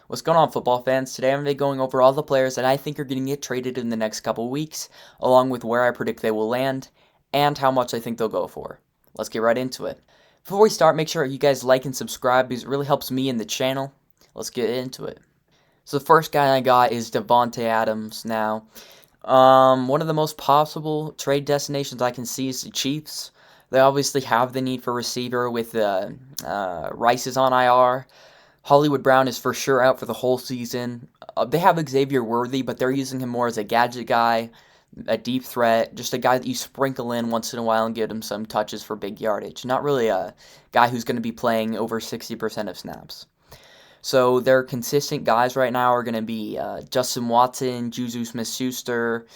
What's going on, football fans? Today I'm going to be going over all the players that I think are going to get traded in the next couple weeks, along with where I predict they will land, and how much I think they'll go for. Let's get right into it. Before we start, make sure you guys like and subscribe because it really helps me in the channel. Let's get into it. So the first guy I got is Davante Adams now. One of the most possible trade destinations I can see is the Chiefs. They obviously have the need for receiver with Rice is on IR. Hollywood Brown is for sure out for the whole season. They have Xavier Worthy, but they're using him more as a gadget guy, a deep threat, just a guy that you sprinkle in once in a while and give him some touches for big yardage. Not really a guy who's going to be playing over 60% of snaps. So their consistent guys right now are going to be Justin Watson, Juju Smith-Schuster.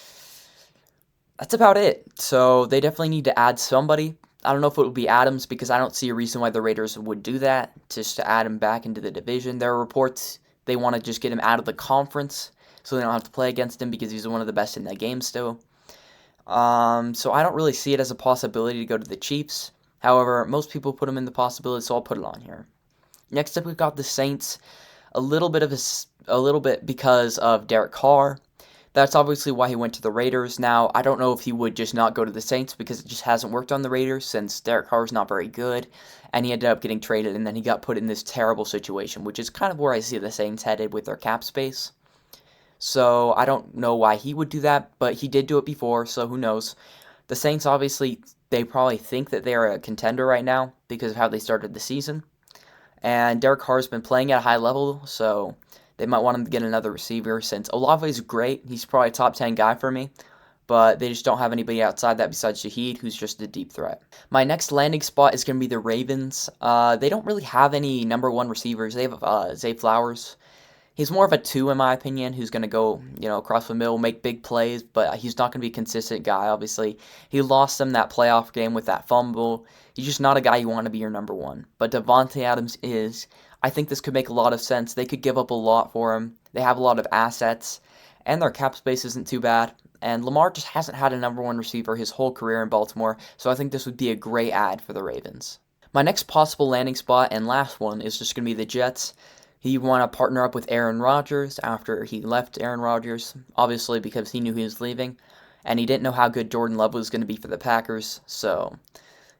That's about it. So they definitely need to add somebody. I don't know if it would be Adams because I don't see a reason why the Raiders would do that, just to add him back into the division. There are reports they want to just get him out of the conference so they don't have to play against him because he's one of the best in that game still. So I don't really see it as a possibility to go to the Chiefs. However, most people put him in the possibility, so I'll put it on here. Next up, we've got the Saints. A little bit because of Derek Carr. That's obviously why he went to the Raiders. Now, I don't know if he would just not go to the Saints because it just hasn't worked on the Raiders since Derek Carr is not very good, and he ended up getting traded, and then he got put in this terrible situation, which is kind of where I see the Saints headed with their cap space. So I don't know why he would do that, but he did do it before, so who knows. The Saints, obviously, they probably think that they're a contender right now because of how they started the season. And Derek Carr's been playing at a high level, so they might want him to get another receiver since Olave is great. He's probably a top 10 guy for me, but they just don't have anybody outside that besides Shaheed, who's just a deep threat. My next landing spot is going to be the Ravens. They don't really have any number one receivers. They have Zay Flowers. He's more of a two, in my opinion, who's going to go, across the middle, make big plays, but he's not going to be a consistent guy, obviously. He lost them that playoff game with that fumble. He's just not a guy you want to be your number one. But Davante Adams is. I think this could make a lot of sense. They could give up a lot for him. They have a lot of assets, and their cap space isn't too bad. And Lamar just hasn't had a number one receiver his whole career in Baltimore, so I think this would be a great add for the Ravens. My next possible landing spot and last one is just going to be the Jets. He want to partner up with Aaron Rodgers after he left Aaron Rodgers, obviously because he knew he was leaving, and he didn't know how good Jordan Love was going to be for the Packers, so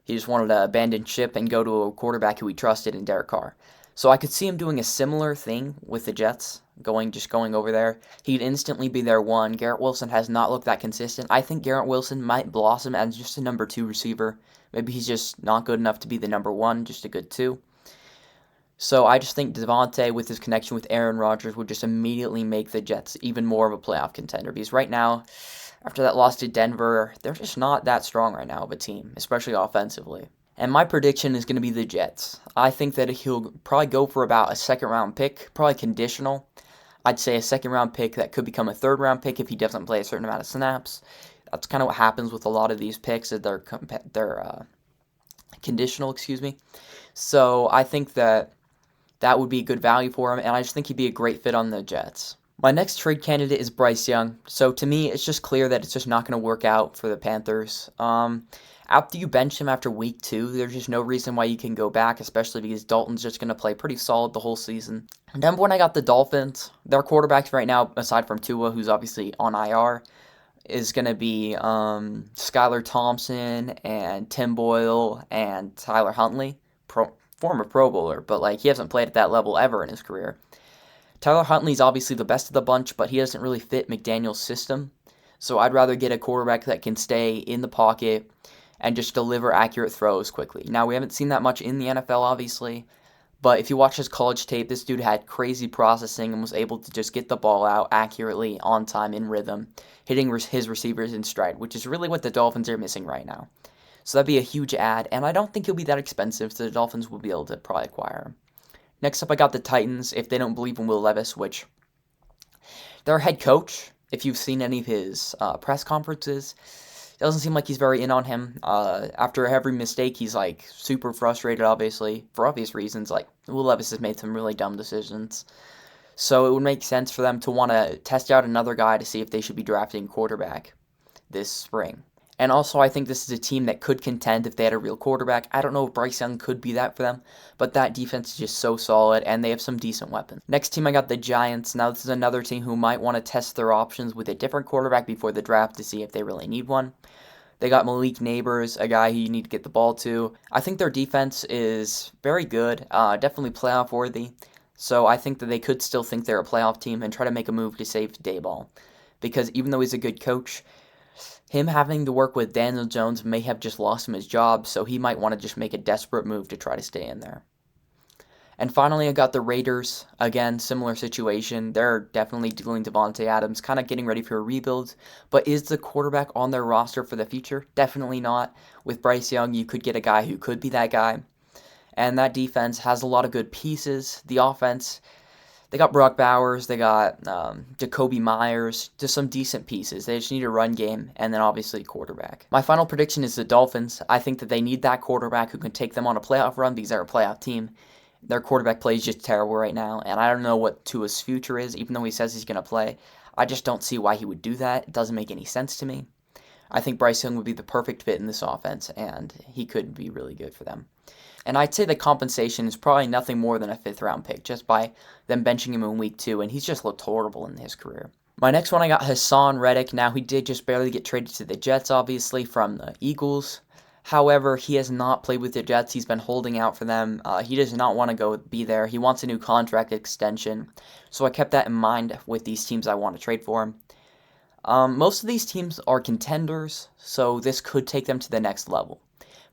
he just wanted to abandon ship and go to a quarterback who he trusted in Derek Carr. So I could see him doing a similar thing with the Jets, going over there. He'd instantly be their one. Garrett Wilson has not looked that consistent. I think Garrett Wilson might blossom as just a number two receiver. Maybe he's just not good enough to be the number one, just a good two. So I just think Davante, with his connection with Aaron Rodgers, would just immediately make the Jets even more of a playoff contender. Because right now, after that loss to Denver, they're just not that strong right now of a team, especially offensively. And my prediction is going to be the Jets. I think that he'll probably go for about a second-round pick, probably conditional. I'd say a second-round pick that could become a third-round pick if he doesn't play a certain amount of snaps. That's kind of what happens with a lot of these picks, that they're conditional, excuse me. So I think that would be good value for him, and I just think he'd be a great fit on the Jets. My next trade candidate is Bryce Young. So to me, it's just clear that it's just not going to work out for the Panthers. After you bench him after week 2, there's just no reason why you can go back, especially because Dalton's just going to play pretty solid the whole season. And then when I got the Dolphins, their quarterbacks right now, aside from Tua, who's obviously on IR, is going to be Skylar Thompson and Tim Boyle and Tyler Huntley, former Pro Bowler, but he hasn't played at that level ever in his career. Tyler Huntley's obviously the best of the bunch, but he doesn't really fit McDaniel's system. So I'd rather get a quarterback that can stay in the pocket and just deliver accurate throws quickly. Now, we haven't seen that much in the NFL, obviously, but if you watch his college tape, this dude had crazy processing and was able to just get the ball out accurately, on time, in rhythm, hitting his receivers in stride, which is really what the Dolphins are missing right now. So that'd be a huge add, and I don't think he'll be that expensive, so the Dolphins will be able to probably acquire him. Next up, I got the Titans, if they don't believe in Will Levis, which their head coach, if you've seen any of his press conferences, it doesn't seem like he's very in on him. After every mistake, he's super frustrated, obviously, for obvious reasons. Will Levis has made some really dumb decisions. So it would make sense for them to want to test out another guy to see if they should be drafting quarterback this spring. And also, I think this is a team that could contend if they had a real quarterback. I don't know if Bryce Young could be that for them, but that defense is just so solid, and they have some decent weapons. Next team, I got the Giants. Now, this is another team who might want to test their options with a different quarterback before the draft to see if they really need one. They got Malik Neighbors, a guy who you need to get the ball to. I think their defense is very good, definitely playoff worthy. So I think that they could still think they're a playoff team and try to make a move to save Dayball. Because even though he's a good coach, him having to work with Daniel Jones may have just lost him his job, so he might want to just make a desperate move to try to stay in there. And finally, I got the Raiders. Again, similar situation. They're definitely dealing Devontae Adams, kind of getting ready for a rebuild. But is the quarterback on their roster for the future? Definitely not. With Bryce Young, you could get a guy who could be that guy. And that defense has a lot of good pieces. The offense, they got Brock Bowers, they got Jacoby Myers, just some decent pieces. They just need a run game, and then obviously quarterback. My final prediction is the Dolphins. I think that they need that quarterback who can take them on a playoff run because they're a playoff team. Their quarterback play is just terrible right now, and I don't know what Tua's future is, even though he says he's going to play. I just don't see why he would do that. It doesn't make any sense to me. I think Bryce Young would be the perfect fit in this offense, and he could be really good for them. And I'd say the compensation is probably nothing more than a 5th-round pick, just by them benching him in week 2, and he's just looked horrible in his career. My next one, I got Hassan Reddick. Now, he did just barely get traded to the Jets, obviously, from the Eagles. However, he has not played with the Jets. He's been holding out for them. He does not want to go be there. He wants a new contract extension. So I kept that in mind with these teams I want to trade for him. Most of these teams are contenders, so this could take them to the next level.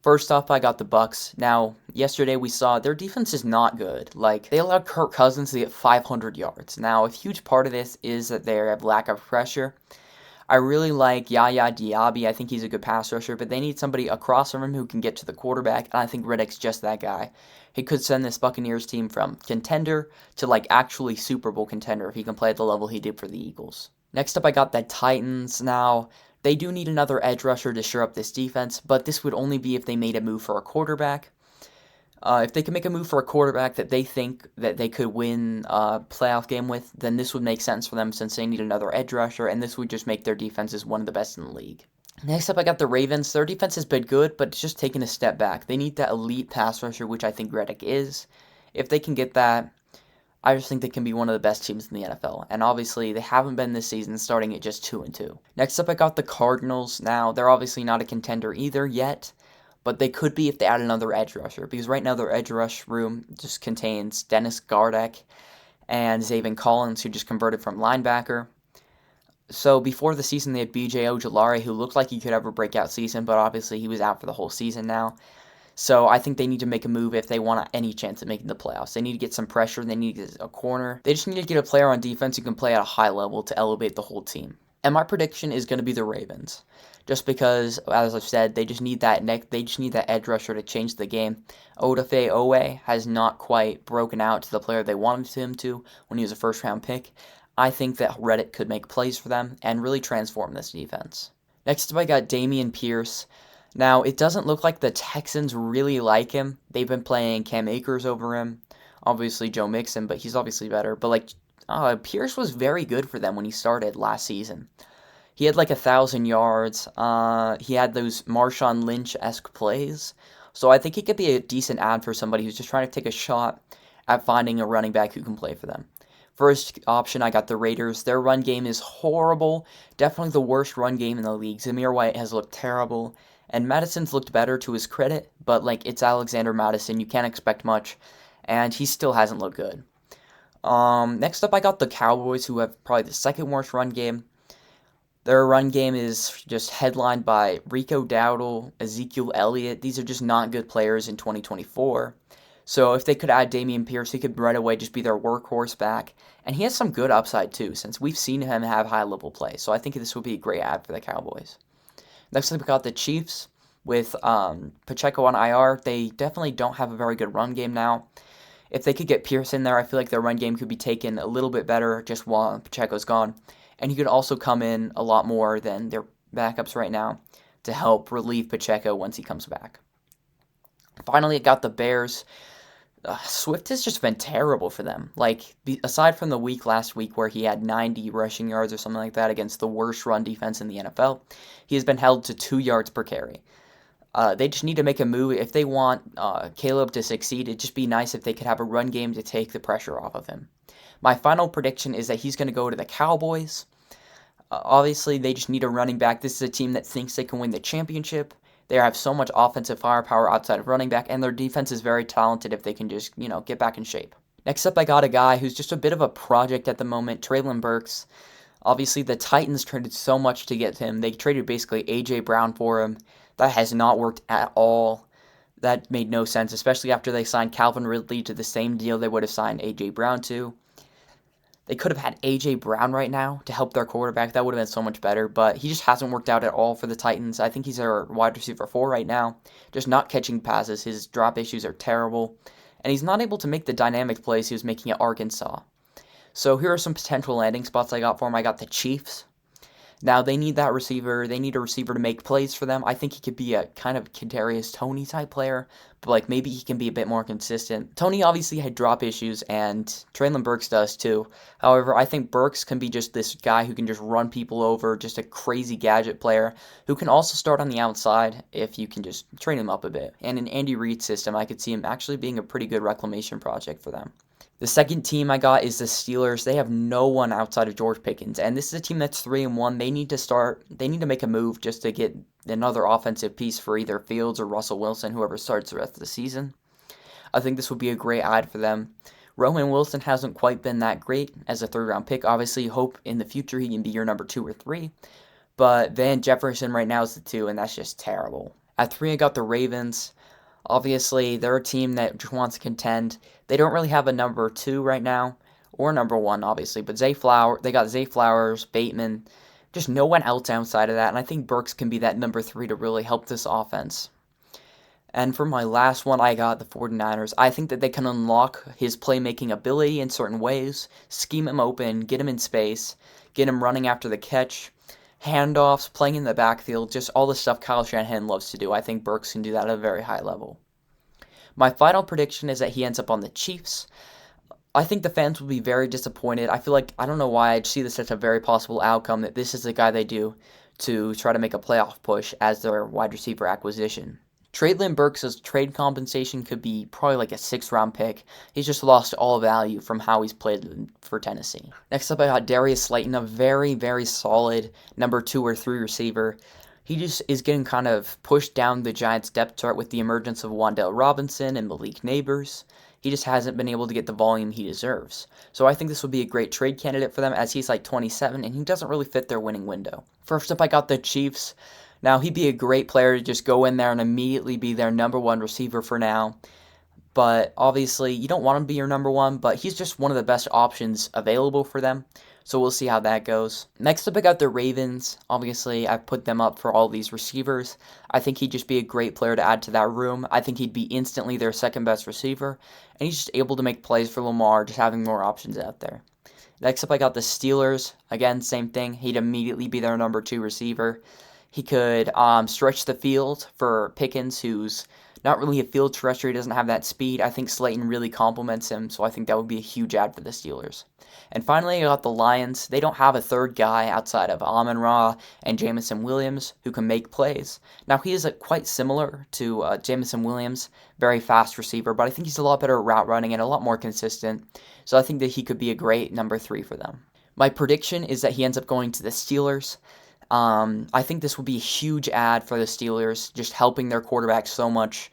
First off, I got the Bucks. Now, yesterday we saw their defense is not good. Like, they allowed Kirk Cousins to get 500 yards. Now, a huge part of this is that they have lack of pressure. I really like Yaya Diaby. I think he's a good pass rusher, but they need somebody across from him who can get to the quarterback, and I think Reddick's just that guy. He could send this Buccaneers team from contender to, like, actually Super Bowl contender if he can play at the level he did for the Eagles. Next up, I got the Titans. Now, they do need another edge rusher to shore up this defense, but this would only be if they made a move for a quarterback. If they can make a move for a quarterback that they think that they could win a playoff game with, then this would make sense for them since they need another edge rusher, and this would just make their defenses one of the best in the league. Next up, I got the Ravens. Their defense has been good, but it's just taken a step back. They need that elite pass rusher, which I think Reddick is. If they can get that, I just think they can be one of the best teams in the NFL. And obviously, they haven't been this season, starting at just 2-2. Next up, I got the Cardinals. Now, they're obviously not a contender either yet, but they could be if they add another edge rusher, because right now their edge rush room just contains Dennis Gardeck and Zaven Collins, who just converted from linebacker. So before the season, they had B.J. Ojulari, who looked like he could have a breakout season, but obviously he was out for the whole season now. So I think they need to make a move if they want any chance at making the playoffs. They need to get some pressure. They need to get a corner. They just need to get a player on defense who can play at a high level to elevate the whole team. And my prediction is going to be the Ravens, just because, as I've said, they just need that edge rusher to change the game. Odafe Owe has not quite broken out to the player they wanted him to when he was a first-round pick. I think that Reddick could make plays for them and really transform this defense. Next up, I got Dameon Pierce. Now, it doesn't look like the Texans really like him. They've been playing Cam Akers over him. Obviously, Joe Mixon, but he's obviously better. But, Pierce was very good for them when he started last season. He had 1,000 yards. He had those Marshawn Lynch-esque plays. So I think he could be a decent ad for somebody who's just trying to take a shot at finding a running back who can play for them. First option, I got the Raiders. Their run game is horrible. Definitely the worst run game in the league. Zamir White has looked terrible. And Madison's looked better to his credit, but it's Alexander Madison. You can't expect much. And he still hasn't looked good. Next up, I got the Cowboys, who have probably the second worst run game. Their run game is just headlined by Rico Dowdle, Ezekiel Elliott. These are just not good players in 2024. So if they could add Dameon Pierce, he could right away just be their workhorse back. And he has some good upside too, since we've seen him have high-level play. So I think this would be a great ad for the Cowboys. Next up, we got the Chiefs with Pacheco on IR. They definitely don't have a very good run game now. If they could get Pierce in there, I feel like their run game could be taken a little bit better just while Pacheco's gone. And he could also come in a lot more than their backups right now to help relieve Pacheco once he comes back. Finally, I got the Bears. Swift has just been terrible for them. Like, aside from the week last week where he had 90 rushing yards or something like that against the worst run defense in the NFL, he has been held to 2 yards per carry. They just need to make a move. If they want Caleb to succeed, it'd just be nice if they could have a run game to take the pressure off of him. My final prediction is that he's going to go to the Cowboys. Obviously, they just need a running back. This is a team that thinks they can win the championship. They have so much offensive firepower outside of running back, and their defense is very talented if they can just, get back in shape. Next up, I got a guy who's just a bit of a project at the moment, Burks. Obviously, the Titans traded so much to get him. They traded basically A.J. Brown for him. That has not worked at all. That made no sense, especially after they signed Calvin Ridley to the same deal they would have signed A.J. Brown to. They could have had A.J. Brown right now to help their quarterback. That would have been so much better, but he just hasn't worked out at all for the Titans. I think he's their wide receiver 4 right now, just not catching passes. His drop issues are terrible, and he's not able to make the dynamic plays he was making at Arkansas. So here are some potential landing spots I got for him. I got the Chiefs. Now, they need that receiver. They need a receiver to make plays for them. I think he could be a kind of Kadarius Toney type player, but maybe he can be a bit more consistent. Toney obviously had drop issues, and Treylon Burks does too. However, I think Burks can be just this guy who can just run people over, just a crazy gadget player who can also start on the outside if you can just train him up a bit. And in Andy Reid's system, I could see him actually being a pretty good reclamation project for them. The second team I got is the Steelers. They have no one outside of George Pickens, and this is a team that's 3-1. They need to make a move just to get another offensive piece for either Fields or Russell Wilson, whoever starts the rest of the season. I think this would be a great add for them. Roman Wilson hasn't quite been that great as a third-round pick. Obviously, hope in the future he can be your number 2 or 3, but Van Jefferson right now is the 2, and that's just terrible. At 3, I got the Ravens. Obviously, they're a team that just wants to contend. They don't really have a number 2 right now, or number 1, obviously, but they got Zay Flowers, Bateman, just no one else outside of that, and I think Burks can be that number 3 to really help this offense. And for my last one, I got the 49ers. I think that they can unlock his playmaking ability in certain ways, scheme him open, get him in space, get him running after the catch, handoffs, playing in the backfield, just all the stuff Kyle Shanahan loves to do. I think Burks can do that at a very high level. My final prediction is that he ends up on the Chiefs. I think the fans will be very disappointed. I don't know why I see this as a very possible outcome, that this is the guy they do to try to make a playoff push as their wide receiver acquisition. Treylon Burks' trade compensation could be probably like a 6th-round pick. He's just lost all value from how he's played for Tennessee. Next up, I got Darius Slayton, a very, very solid number 2 or 3 receiver. He just is getting kind of pushed down the Giants' depth chart with the emergence of Wan'Dale Robinson and Malik Neighbors. He just hasn't been able to get the volume he deserves. So I think this would be a great trade candidate for them, as he's like 27 and he doesn't really fit their winning window. First up, I got the Chiefs. Now, he'd be a great player to just go in there and immediately be their number 1 receiver for now. But obviously, you don't want him to be your number 1, but he's just one of the best options available for them. So we'll see how that goes. Next up, I got the Ravens. Obviously, I've put them up for all these receivers. I think he'd just be a great player to add to that room. I think he'd be instantly their second best receiver. And he's just able to make plays for Lamar, just having more options out there. Next up, I got the Steelers. Again, same thing. He'd immediately be their number 2 receiver. He could stretch the field for Pickens, who's not really a field stretcher. He doesn't have that speed. I think Slayton really complements him, so I think that would be a huge add for the Steelers. And finally, I got the Lions. They don't have a third guy outside of Amon-Ra and Jameson Williams who can make plays. Now, he is quite similar to Jameson Williams, very fast receiver, but I think he's a lot better at route running and a lot more consistent. So I think that he could be a great number 3 for them. My prediction is that he ends up going to the Steelers. I think this would be a huge add for the Steelers, just helping their quarterback so much.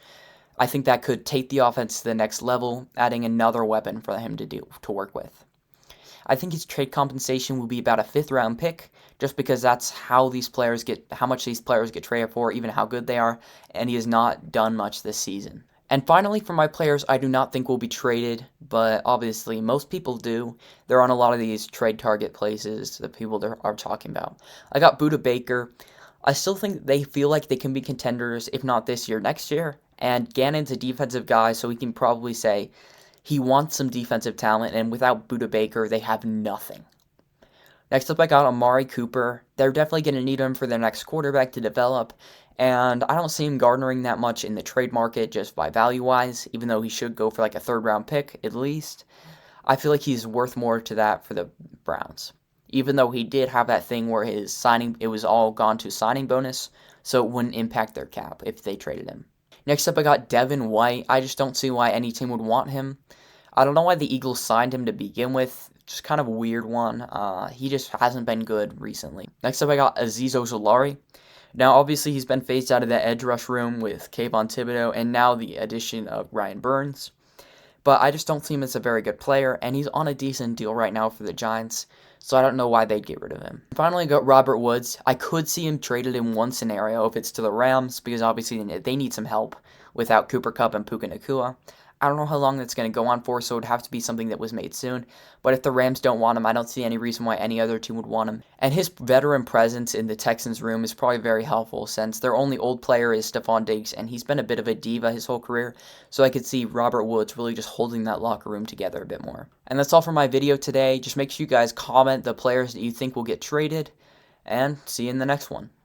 I think that could take the offense to the next level, adding another weapon for him to work with. I think his trade compensation will be about a 5th-round pick, just because that's how much these players get traded for, even how good they are, and he has not done much this season. And finally, for my players, I do not think will be traded, but obviously most people do. They're on a lot of these trade target places that people are talking about. I got Budda Baker. I still think they feel like they can be contenders, if not this year, next year. And Gannon's a defensive guy, so we can probably say he wants some defensive talent, and without Budda Baker, they have nothing. Next up, I got Amari Cooper. They're definitely going to need him for their next quarterback to develop, and I don't see him garnering that much in the trade market just by value-wise, even though he should go for like a third-round pick at least. I feel like he's worth more to that for the Browns. Even though he did have that thing where his signing, it was all gone to signing bonus, so it wouldn't impact their cap if they traded him. Next up, I got Devin White. I just don't see why any team would want him. I don't know why the Eagles signed him to begin with. Just kind of a weird one. He just hasn't been good recently. Next up, I got Azeez Ojulari. Now, obviously, he's been phased out of the edge rush room with Kayvon Thibodeaux and now the addition of Ryan Burns. But I just don't see him as a very good player, and he's on a decent deal right now for the Giants, so I don't know why they'd get rid of him. Finally, I got Robert Woods. I could see him traded in one scenario if it's to the Rams, because obviously they need some help without Cooper Kupp and Puka Nacua. I don't know how long that's going to go on for, so it would have to be something that was made soon. But if the Rams don't want him, I don't see any reason why any other team would want him. And his veteran presence in the Texans room is probably very helpful, since their only old player is Stephon Diggs, and he's been a bit of a diva his whole career. So I could see Robert Woods really just holding that locker room together a bit more. And that's all for my video today. Just make sure you guys comment the players that you think will get traded, and see you in the next one.